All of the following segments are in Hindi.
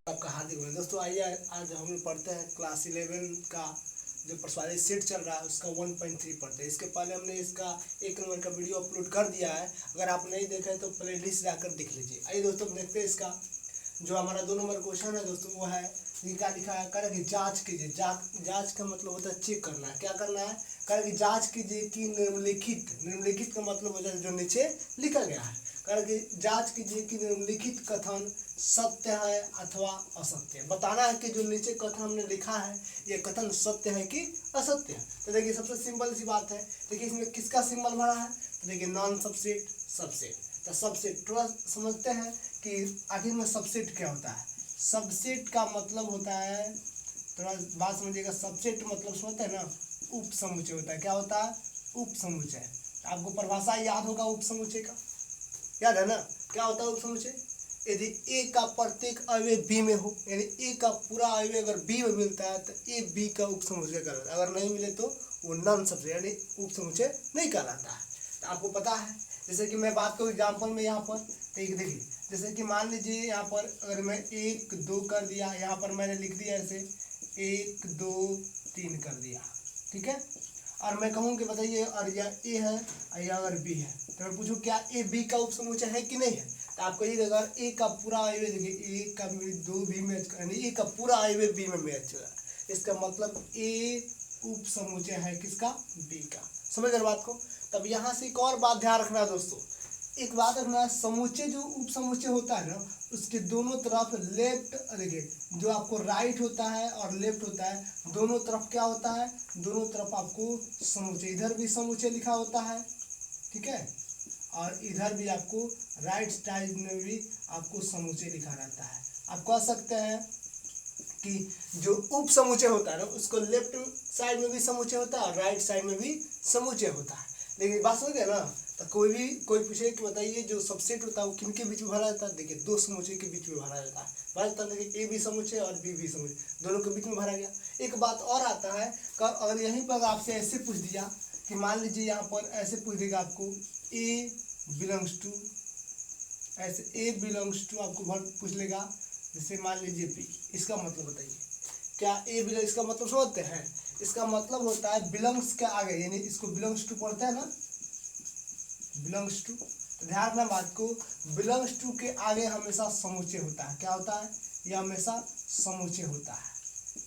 आपका हार्दिक अभिनंदन। दोस्तों आइए आज हम लोग पढ़ते हैं क्लास 11 का जो पर्सवाइज सेट चल रहा है उसका 1.3 पढ़ते हैं। इसके पहले हमने इसका 1 नंबर का वीडियो अपलोड कर दिया है, अगर आप नहीं देखे तो प्ले लिस्ट जाकर देख लीजिए। आइए दोस्तों देखते हैं इसका जो हमारा 2 नंबर क्वेश्चन है दोस्तों, वो है क्या लिखा है, कह रहा कि जाँच कीजिए। जाँच का मतलब होता है चेक करना है। क्या करना है, कह रहा कि जाँच कीजिए कि निम्नलिखित का मतलब होता है जो नीचे लिखा गया है। कह रहा कि जाँच कीजिए कि निम्नलिखित कथन सत्य है अथवा असत्य। बताना है कि जो नीचे कथन हमने लिखा है ये कथन सत्य है कि असत्य है। तो देखिए सबसे सिंपल सी बात है, देखिए इसमें किसका सिंबल भरा है, तो देखिए नॉन सबसेट सबसेट। तो सबसेट थोड़ा समझते हैं कि आखिर में सबसेट क्या होता है। सबसेट का मतलब होता है, थोड़ा बात समझिएगा, सबसेट मतलब समझते हैं ना, उप समुच्चय होता है। क्या होता है, उप समुच्चय। आपको परिभाषा याद होगा उप समुच्चय का, याद है ना, क्या होता है उप समुच्चय। यदि ए का प्रत्येक अवयव बी में हो, यानी ए का पूरा अवयव अगर बी में मिलता है तो ए बी का उप समुच्चय कहलाता है। अगर नहीं मिले तो वो नॉन सबसेट यानी उप समुच्चय नहीं कहलाता है। तो आपको पता है, जैसे कि मैं बात करूँ एग्जाम्पल में यहाँ पर, तो देखिए जैसे कि मान लीजिए यहाँ पर अगर मैं 1 2 कर दिया, यहाँ पर मैंने लिख दिया ऐसे 1 2 3 कर दिया, ठीक है। और मैं कहूँ कि बताइए और यह ए है और यह अगर बी है, तो मैं पूछूँ क्या ए बी का उप समुच्चय है कि नहीं है। तो आप कहिएगा अगर ए का पूरा अवयव देखिए, ए का 2 बी में यानी ए का पूरा अवयव बी में मैच हो रहा है, इसका मतलब ए उप समुच्चय है किसका, बी का। समझ गए बात को। तब यहाँ से एक और बात ध्यान रखना है दोस्तों, एक बात रखना है, समुच्चय जो उप समुच्चय होता है ना उसके दोनों तरफ लेफ्ट, देखिए जो आपको राइट होता है और लेफ्ट होता है, दोनों तरफ क्या होता है, दोनों तरफ आपको समुच्चय, इधर भी समुच्चय लिखा होता है, ठीक है, और इधर भी आपको राइट साइड में भी आपको समुच्चय लिखा रहता है। आप कह सकते हैं कि जो उप समुच्चय होता है ना उसको लेफ्ट साइड में भी समुच्चय होता है और राइट साइड में भी समुच्चय होता है। लेकिन बात समझ गए ना। तो कोई पूछे कि बताइए जो सबसेट होता है वो किन के बीच में भरा जाता है, देखिए 2 समुच्चय के बीच में भरा जाता है। भरा जाता है, देखिए ए भी समुच्चय और बी भी समुच्चय, दोनों के बीच में भरा गया। एक बात और आता है, अगर यहीं पर आपसे ऐसे पूछ दिया कि मान लीजिए यहाँ पर ऐसे पूछ देगा आपको ए बिलोंग्स टू, ऐसे ए बिलोंग्स टू आपको पूछ लेगा, जैसे मान लीजिए बी, इसका मतलब बताइए क्या ए बिलोंग, इसका मतलब समझते हैं, इसका मतलब होता है बिलोंग्स के आगे, यानी इसको बिलोंग्स टू पढ़ते हैं ना, बिलोंग्स टू। तो ध्यान रखना बात को, बिलोंग्स टू के आगे हमेशा समुच्चय होता है। क्या होता है, यह हमेशा समुच्चय होता है।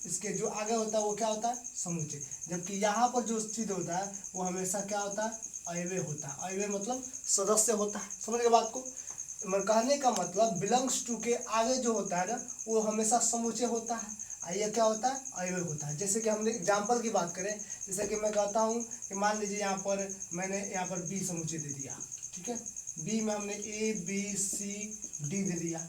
इसके जो आगे होता है वो क्या होता है, समुच्चय। जबकि यहाँ पर जो चीज होता है वो हमेशा क्या होता है, अयव्यय होता है। अयव्यय मतलब सदस्य होता है। समझ गए बात को। कहने का मतलब बिलोंग्स टू के आगे जो होता है ना वो हमेशा समुच्चय होता है, ये क्या होता है, अयव्यय होता है। जैसे कि हमने एग्जाम्पल की बात करें, जैसे कि मैं कहता हूँ कि मान लीजिए यहाँ पर मैंने यहाँ पर बी समुच्चय दे दिया, ठीक है, बी में हमने ए बी सी डी दे दिया।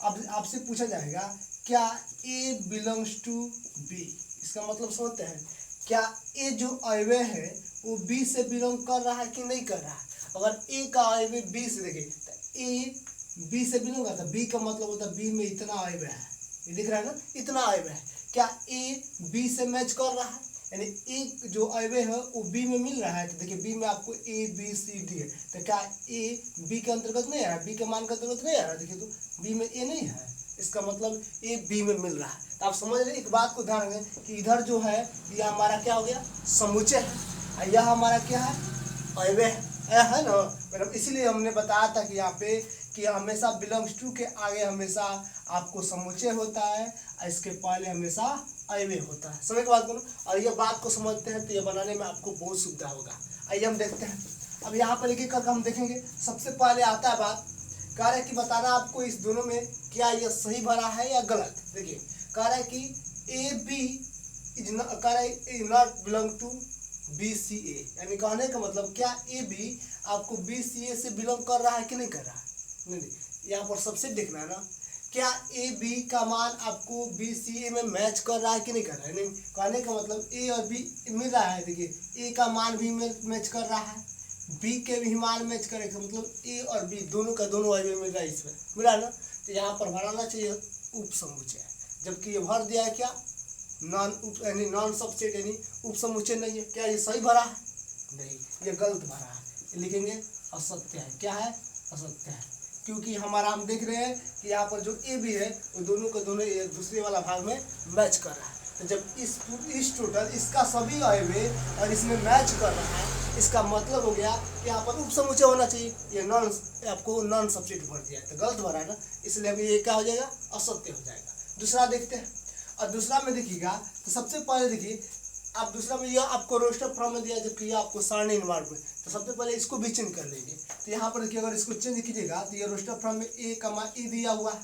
अब आपसे पूछा जाएगा क्या ए बिलोंग्स टू बी, इसका मतलब समझते हैं, क्या ए जो अयव्यय है वो बी से बिलोंग कर रहा है कि नहीं कर रहा है। अगर ए का अयव्यय बी से, देखिए तो ए बी से बिलोंग करता है, बी का मतलब होता है बी में इतना अयव्यय है, ये दिख रहा है ना, इतना अयव्यय है। क्या ए बी से मैच कर रहा है, यानी एक जो अयव्यय है वो बी में मिल रहा है। तो देखिए बी में आपको ए बी सी डी है, तो क्या ए बी के अंतर्गत नहीं आ रहा, बी के मान के अंतर्गत नहीं आ रहा, देखिए तो बी में ए नहीं है, इसका मतलब ए बी में मिल रहा है। तो आप समझ रहे एक बात को ध्यान रखें कि इधर जो है ये हमारा क्या हो गया, समुच्चय है, और यह हमारा क्या है, अयव्यय है ना। मतलब इसीलिए हमने बताया था कि यहाँ पे कि हमेशा बिलोंग्स टू के आगे हमेशा आपको समुच्चय होता है और इसके पहले हमेशा अयव्यय होता है। समझ के बात करो, और ये बात को समझते हैं तो ये बनाने में आपको बहुत सुविधा होगा। आइए हम देखते हैं, अब यहाँ पर एक एक करके हम देखेंगे। सबसे पहले आता है बात, कह रहा है कि बताना आपको इस दोनों में क्या यह सही भरा है या गलत। देखिए कह रहा है कि A B is not belong to B C A, यानी कहने का मतलब क्या ए बी आपको बी सी ए से बिलोंग कर रहा है कि नहीं कर रहा है। नहीं, यहाँ पर सबसे देखना है ना, क्या ए बी का मान आपको बी सी ए में मैच कर रहा है कि नहीं कर रहा है। नहीं, कहने का मतलब ए और बी मिल रहा है, देखिए ए का मान भी मैच कर रहा है, बी के भी मान मैच करेगा, मतलब ए और बी दोनों का दोनों अयव्यय मिल रहा है, इसमें मिला ना। तो यहाँ पर भराना चाहिए उप समुच्चय, जबकि ये भर दिया है क्या, नॉन सबसेट यानी उप समुच्चय नहीं है। क्या ये सही भरा है, नहीं, ये गलत भरा है, लिखेंगे असत्य है। क्या है, असत्य है। क्योंकि हमारा हम देख रहे हैं कि यहाँ पर जो ए बी है वो दोनों को दोनों एक दूसरे वाला भाग में मैच कर रहा है। तो जब इस टोटल इसका सभी अवयव और इसमें मैच कर रहा है, इसका मतलब हो गया कि यहाँ पर उपसमुच्चय होना चाहिए। ये नॉन आपको नॉन सब्स्टिट्यूट भर दिया है तो गलत भरा है ना, इसलिए अभी ये क्या हो जाएगा, असत्य हो जाएगा। दूसरा देखते हैं, और दूसरा में देखिएगा तो सबसे पहले देखिए आप दूसरा में यह आपको रोस्टर फॉर्म में दिया जबकि यह आपको सारणी इनवर्ट में, तो सबसे पहले इसको भी चेंज कर लेंगे। तो यहाँ पर देखिए अगर इसको चेंज कीजिएगा तो ये रोस्टर फॉर्म में ए कमा ई दिया हुआ है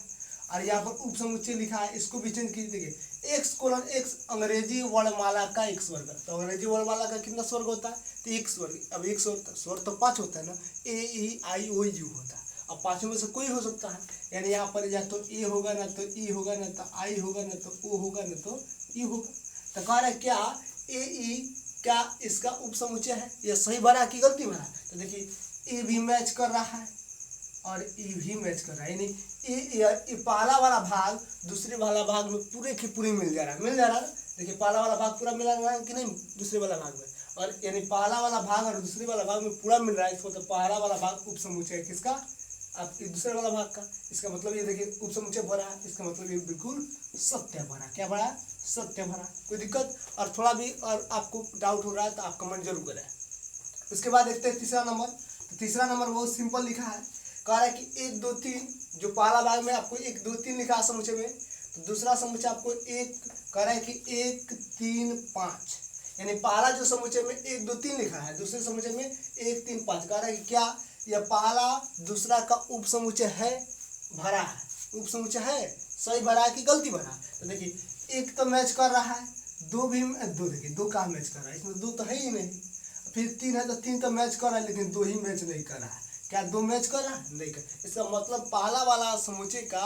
और यहाँ पर उपसमुच्चय लिखा है, इसको भी चेंज कीजिए। देखिए x अंग्रेजी वर्णमाला का एक स्वर्ग, तो अंग्रेजी वर्णमाला का कितना स्वर्ग होता है, तो एक स्वर्ग। अब एक स्वर तो 5 होता है ना, ए ई आई ओ यू होता है। अब 5 में से कोई हो सकता है, यानी यहाँ पर या तो ए होगा ना तो ई होगा ना तो आई होगा ना तो ओ होगा ना तो ई होगा। तो कह रहा है क्या ए ई क्या इसका उपसमुच्चय है, यह सही भरा कि गलती भरा। तो देखिए ए भी मैच कर रहा है और ई भी मैच कर रहा है, यानी ये पहला वाला भाग दूसरे वाला भाग में पूरे की पूरी मिल जा रहा है, देखिए पहला वाला भाग पूरा मिला रहा है कि नहीं दूसरे वाला भाग में, और यानी पहला वाला भाग और दूसरे वाला भाग में पूरा मिल रहा है। इसको तो पहला वाला भाग उपसमुच्चय है किसका, आपके दूसरे वाला भाग का। इसका मतलब ये देखिए उपसमुच्चय भरा है, इसका मतलब ये बिल्कुल सत्य भरा। क्या भरा, सत्य भरा। कोई दिक्कत और थोड़ा भी और आपको डाउट हो रहा है तो आप कमेंट जरूर करें। उसके बाद देखते हैं तीसरा नंबर। तो तीसरा नंबर बहुत सिंपल लिखा है, कह रहा है कि 1 2 3, जो पहला भाग में आपको 1 2 3 लिखा है समुच्चय में, तो दूसरा समुच्चय आपको एक कह रहा है कि 1 3 5, यानी पहला जो समुच्चय में 1 2 3 लिखा है, दूसरे समुच्चय में 1 3 5। कह रहा है कि क्या यह पहला दूसरा का उपसमुच्चय है, भरा है, उपसमुच्चय है, सही भरा है कि गलती भरा। तो देखिए एक तो मैच कर रहा है, दो भी दो, देखिए दो का मैच कर रहा है, इसमें दो तो है ही नहीं। फिर 3 है तो 3 तो मैच कर रहा है, लेकिन 2 ही मैच नहीं कर रहा है। क्या 2 मैच कर रहा है, नहीं कर। इसका मतलब पहला वाला समुच्चय का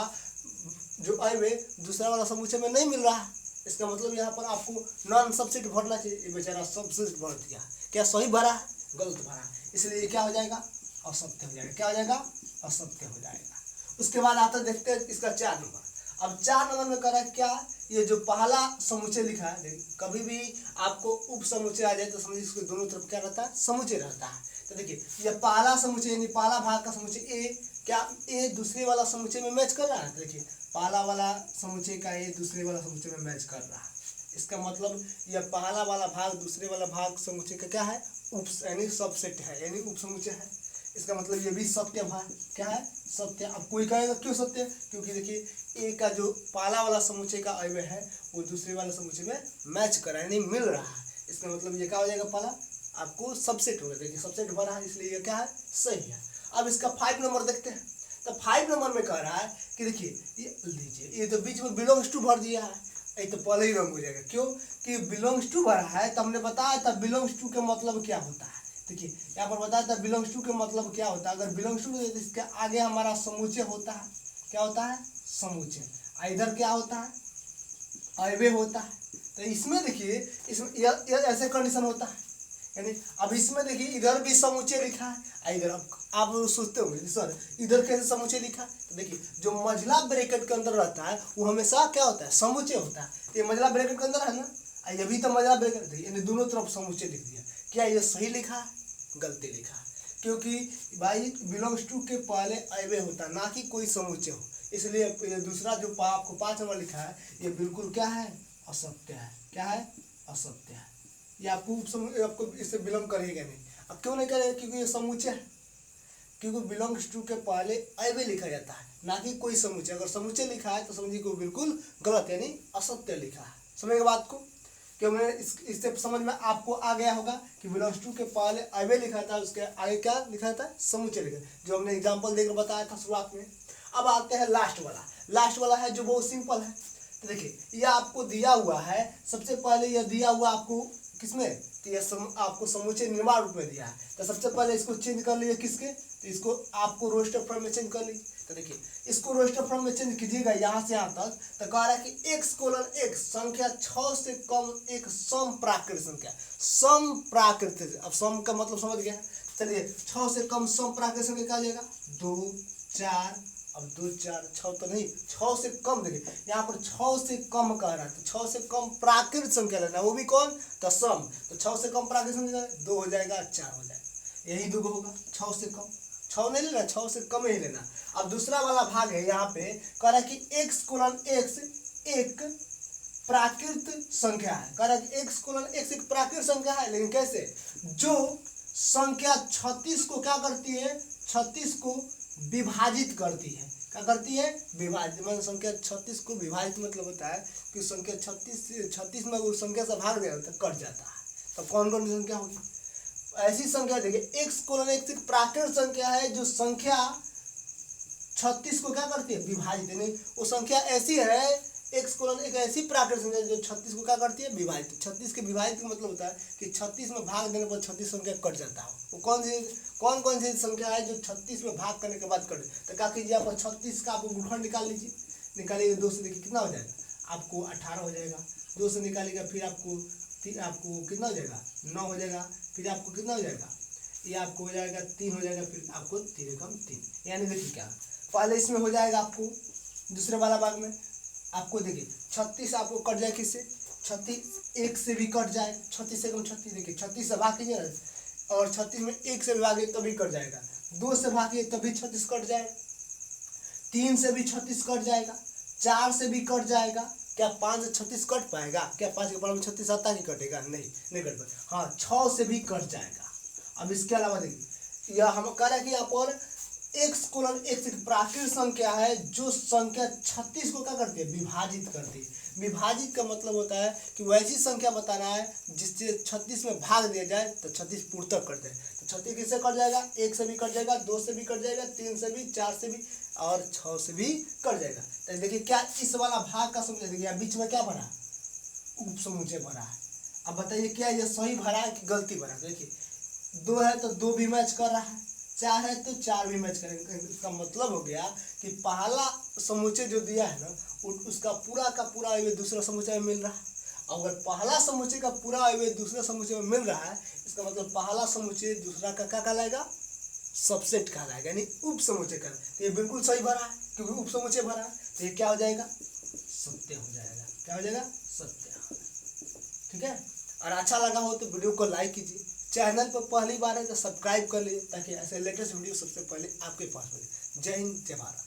जो अवयव दूसरा वाला समुच्चय में नहीं मिल रहा है। इसका मतलब यहाँ पर आपको नॉन सब्स्टिट्यूट भरना चाहिए, ये बेचारा सब्स्टिट्यूट भर दिया। क्या सही भरा है, गलत भरा, इसलिए क्या हो जाएगा, असत्य हो जाएगा। क्या हो जाएगा, असत्य हो जाएगा। उसके बाद आता देखते हैं इसका 4 नंबर। अब 4 नंबर में कह रहा है क्या, ये जो पहला समुच्चय लिखा है, कभी भी आपको उप समुच्चय आ जाए तो समझिए इसके दोनों तरफ क्या रहता है, समुच्चय रहता है। तो देखिए ये पहला समुच्चय यानी पहला भाग का समुच्चय ए, क्या ए दूसरे वाला समुच्चय में मैच कर रहा है। तो देखिए पहला वाला समुच्चय का ए दूसरे वाला समुच्चय में मैच कर रहा है, इसका मतलब यह पहला वाला भाग दूसरे वाला भाग समुच्चय का क्या है, उप यानी सबसेट है, यानी उप समुच्चय है। इसका मतलब ये भी सत्य भाग क्या है, सत्य। अब कोई कहेगा क्यों सत्य, क्योंकि देखिए ए का जो पहला वाला समुच्चय का अवयव है वो दूसरे वाले समुच्चय में मैच कर रहा है, यानी मिल रहा है। इसका मतलब ये क्या हो जाएगा, पहला आपको सबसेट होगा। देखिए सबसेट भरा है, इसलिए ये क्या है, सही है। अब इसका 5 नंबर देखते हैं। तो 5 नंबर में कह रहा है कि देखिए ये लीजिए, ये तो बीच में बिलोंग्स टू भर दिया है, ये तो पहले ही रंग हो जाएगा। क्यों कि बिलोंग्स टू भरा है, तो हमने बताया था बिलोंग्स टू के मतलब क्या होता है। देखिए यहाँ पर बताया था बिलोंग्स टू के मतलब क्या होता है। अगर बिलोंग्स टू तो इसके आगे हमारा समुच्चय होता है, क्या होता है, समुच्चय। इधर क्या होता है, अवयव होता है। तो इसमें देखिए इसमें यह ऐसे कंडीशन होता है, यानी अब इसमें देखिए इधर भी समुच्चय लिखा है, इधर आप सोचते होंगे सर इधर कैसे समुच्चय लिखा है। तो देखिए जो मझला ब्रैकेट के अंदर रहता है वो हमेशा क्या होता है, समुच्चय होता है। तो ये मझला ब्रैकेट के अंदर है ना, ये भी तो मझला ब्रैकेट, यानी दोनों तरफ समुच्चय लिख दिया। क्या ये सही लिखा है, गलती लिखा है, क्योंकि भाई बिलोंग्स टू के पहले अवयव होता है, ना कि कोई समुच्चय हो। इसलिए ये दूसरा जो आपको 5 नंबर लिखा है ये बिल्कुल क्या है, असत्य है। क्या है, असत्य है। ये आपको इससे बिलोंग करेगा नहीं। अब क्यों नहीं करेगा, क्योंकि ये समुच्चय है, क्योंकि बिलोंग्स टू के पहले अवयव लिखा जाता है, ना कि कोई समुच्चय। अगर समुच्चय लिखा है तो समझिए को बिल्कुल गलत यानी असत्य लिखा है। समझेगा बात को, क्यों मैंने इससे समझ में आपको आ गया होगा कि बिलोंग्स टू के पहले अवयव लिखा था, उसके आगे क्या लिखा था, समुच्चय लिखा, जो हमने एग्जाम्पल देकर बताया था शुरुआत में। अब आते हैं लास्ट वाला है जो बहुत सिंपल है। तो देखिए यह आपको दिया हुआ है, सबसे पहले यह दिया हुआ आपको किसमें, तो यह आपको समुच्चय निर्माण रूप में दिया है। तो सबसे पहले इसको चेंज कर लिए किसके, तो इसको आपको रोस्टर फॉर्म में चेंज कर लीजिए। तो देखिए इसको रोस्टर फॉर्म में चेंज कीजिएगा यहाँ से यहाँ तक। तो कह रहा है कि x:x संख्या 6 से कम एक सम प्राकृत संख्या, सम प्राकृत। अब सम का मतलब समझ गया, चलिए 6 से कम सम प्राकृत संख्या क्या आ जाएगा, 2 4, अब 2 4 6 तो नहीं, 6 से कम। देखिए यहाँ पर 6 से कम कह रहा है, तो 6 से कम प्राकृत संख्या लेना, वो भी कौन, तो सम। तो 6 से कम प्राकृत संख्या 2 हो जाएगा, 4 हो जाएगा, यही 2 होगा 6 से कम। 6 नहीं लेना, 6 से कम ही लेना। अब दूसरा वाला भाग है यहाँ पे कह रहा है कि x कोलन x एक प्राकृत संख्या है। कह रहा है कि x कोलन x एक प्राकृत संख्या है, लेकिन कैसे? जो संख्या 36 को क्या करती है? 36 को विभाजित करती है। क्या करती है? विभाजित। मतलब संख्या 36 को विभाजित मतलब होता है कि संख्या 36 में उस संख्या से भाग दिया तो कट जाता है। तो कौन कौन सी संख्या होगी? ऐसी संख्या देखिए, x कोलन x एक प्राकृत संख्या है जो संख्या 36 को क्या करती है? विभाजित। यानी वो संख्या ऐसी है, x कोलन एक ऐसी प्राकृत संख्या जो 36 को क्या करती है? विभाजित। 36 के विभाजित का मतलब होता है कि 36 में भाग देने पर 36 संख्या कट जाता है। वो कौन सी संख्या है जो 36 में भाग करने के बाद कट? तो क्या कीजिए, आप 36 का आपको गुणनफल निकाल लीजिए। निकालिए 2 से, देखिए कितना हो जाएगा? आपको 18 हो जाएगा। 2 से निकालिएगा फिर आपको कितना हो जाएगा? 9 हो जाएगा। फिर आपको कितना हो जाएगा? ये आपको हो जाएगा 3 हो जाएगा। फिर आपको 3 कम 3, यानी देखिए क्या पहले इसमें हो जाएगा आपको दूसरे वाला भाग में आपको देखिए 36 आपको कट जाए किससे? 36 1 से भी कट जाए। 36 से कम 36, देखिए 36 से भाग कीजिए और 36 में 1 से भी भागे तभी कट जाएगा। 2 से भागिए तभी 36 कट जाएगा। 3 से भी 36 कट जाएगा। 4 से भी कट जाएगा। क्या 5 से 36 कट पाएगा? क्या 5 के बराबर में 36 आता ही कटेगा? नहीं कट पाएगा। हाँ, 6 से भी कट जाएगा। अब इसके अलावा देखिए, यह हम कह रहे हैं कि यहाँ पर x कोलन x एक प्राकृत संख्या है जो संख्या 36 को क्या करती है? विभाजित करती है। विभाजित का मतलब होता है कि वैसी संख्या बताना है जिससे 36 में भाग दिया जाए तो 36 पूर्णतः कट जाए। तो 36 किससे कट जाएगा? 1 से भी कट जाएगा, 2 से भी कट जाएगा, 3 से भी, 4 से भी और 6 से भी कट जाएगा। तो देखिए क्या इस वाला भाग का समझ देखिए बीच में क्या भरा? उप समुच्चय भरा है। अब बताइए क्या ये सही भरा है कि गलती भरा? देखिए 2 है तो 2 भी मैच कर रहा है, 4 है तो 4 भी मैच करेंगे। इसका मतलब हो गया कि पहला समुच्चय जो दिया है ना उसका पूरा का पूरा अवयव दूसरा समुच्चय में मिल रहा है। अगर पहला समुच्चय का पूरा अवयव दूसरे समुच्चय में मिल रहा है, इसका मतलब पहला समुच्चय दूसरा का क्या कहलाएगा? सबसेट कहलाएगा, यानी उप समुच्चय कहलाएगा। तो ये बिल्कुल सही भरा है क्योंकि उप समुच्चय भरा है। तो ये क्या हो जाएगा? सत्य हो जाएगा। क्या हो जाएगा? सत्य। ठीक है। और अच्छा लगा हो तो वीडियो को लाइक कीजिए। चैनल पर पहली बार है तो सब्सक्राइब कर लीजिए ताकि ऐसे लेटेस्ट वीडियो सबसे पहले आपके पास मिले। जय हिंद, जय भारत।